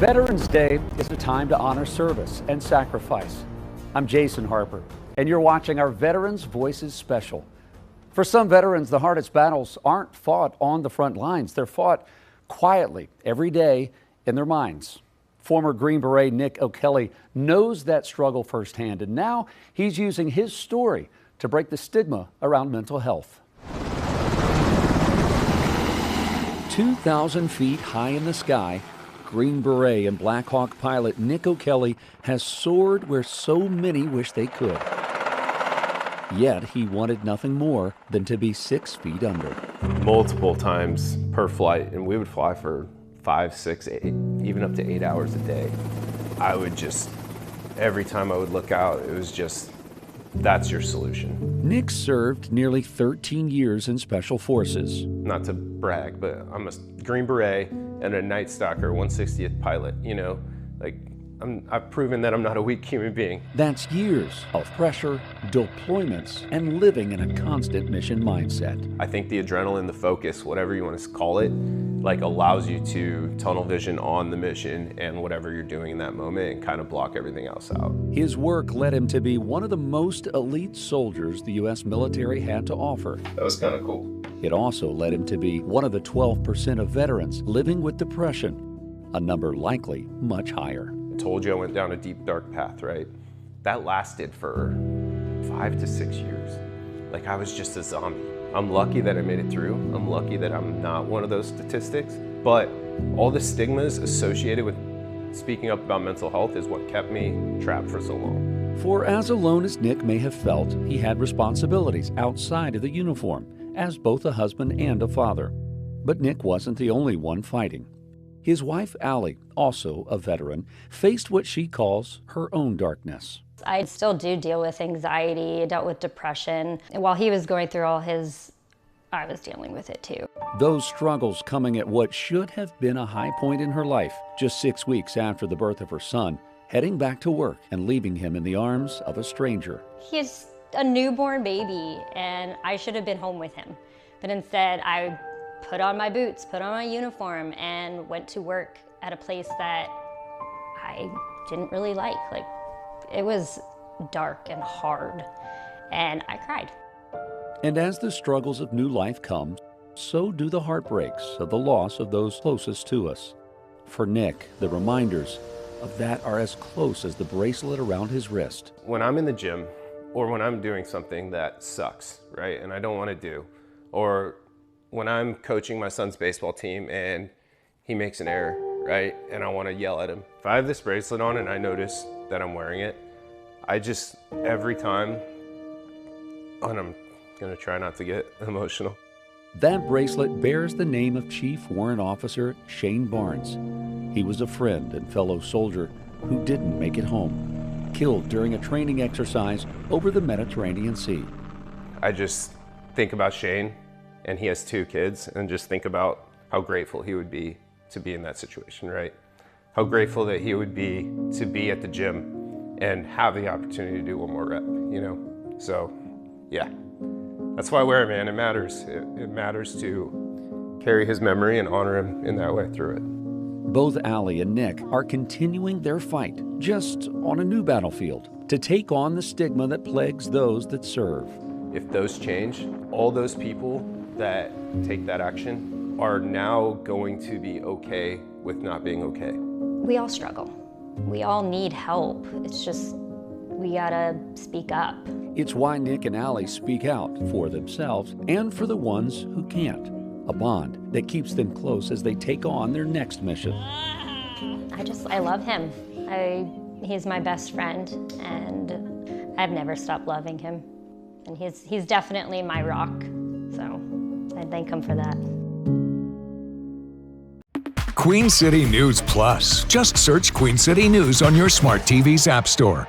Veterans Day is a time to honor service and sacrifice. I'm Jason Harper, and you're watching our Veterans Voices special. For some veterans, the hardest battles aren't fought on the front lines. They're fought quietly every day in their minds. Former Green Beret Nick O'Kelly knows that struggle firsthand, and now he's using his story to break the stigma around mental health. 2,000 feet high in the sky, Green Beret and Black Hawk pilot Nick O'Kelly has soared where so many wish they could. Yet he wanted nothing more than to be 6 feet under. Multiple times per flight, and we would fly for 5, 6, 8, even up to 8 hours a day. I would just, every time I would look out, it was just, that's your solution. Nick served nearly 13 years in Special Forces. Not to brag, but I'm a Green Beret and a Night Stalker 160th pilot, you know? Like, I've proven that I'm not a weak human being. That's years of pressure, deployments, and living in a constant mission mindset. I think the adrenaline, the focus, whatever you want to call it, like allows you to tunnel vision on the mission and whatever you're doing in that moment and kind of block everything else out. His work led him to be one of the most elite soldiers the U.S. military had to offer. That was kind of cool. It also led him to be one of the 12% of veterans living with depression, a number likely much higher. I told you I went down a deep, dark path, right? That lasted for 5 to 6 years. Like, I was just a zombie. I'm lucky that I made it through. I'm lucky that I'm not one of those statistics. But all the stigmas associated with speaking up about mental health is what kept me trapped for so long. For as alone as Nick may have felt, he had responsibilities outside of the uniform, as both a husband and a father. But Nick wasn't the only one fighting. His wife, Allie, also a veteran, faced what she calls her own darkness. I still do deal with anxiety, dealt with depression. And while he was going through all his, I was dealing with it too. Those struggles coming at what should have been a high point in her life, just 6 weeks after the birth of her son, heading back to work and leaving him in the arms of a stranger. He's a newborn baby, and I should have been home with him. But instead, I put on my boots, put on my uniform, and went to work at a place that I didn't really like. Like, it was dark and hard, and I cried. And as the struggles of new life come, so do the heartbreaks of the loss of those closest to us. For Nick, the reminders of that are as close as the bracelet around his wrist. When I'm in the gym, or when I'm doing something that sucks, right, and I don't want to do, or when I'm coaching my son's baseball team and he makes an error, right, and I want to yell at him. If I have this bracelet on and I notice that I'm wearing it, I just, every time, and I'm gonna try not to get emotional. That bracelet bears the name of Chief Warrant Officer Shane Barnes. He was a friend and fellow soldier who didn't make it home, killed during a training exercise over the Mediterranean Sea. I just think about Shane, and he has 2 kids, and just think about how grateful he would be to be in that situation, right? How grateful that he would be to be at the gym and have the opportunity to do one more rep, you know? So, yeah, that's why I wear it, man. It matters. It matters to carry his memory and honor him in that way through it. Both Allie and Nick are continuing their fight, just on a new battlefield, to take on the stigma that plagues those that serve. If those change, all those people that take that action are now going to be okay with not being okay. We all struggle. We all need help. It's just, we gotta speak up. It's why Nick and Allie speak out for themselves and for the ones who can't. A bond that keeps them close as they take on their next mission. I love him. He's my best friend, and I've never stopped loving him. And he's definitely my rock, so I thank him for that. Queen City News Plus. Just search Queen City News on your smart TV's app store.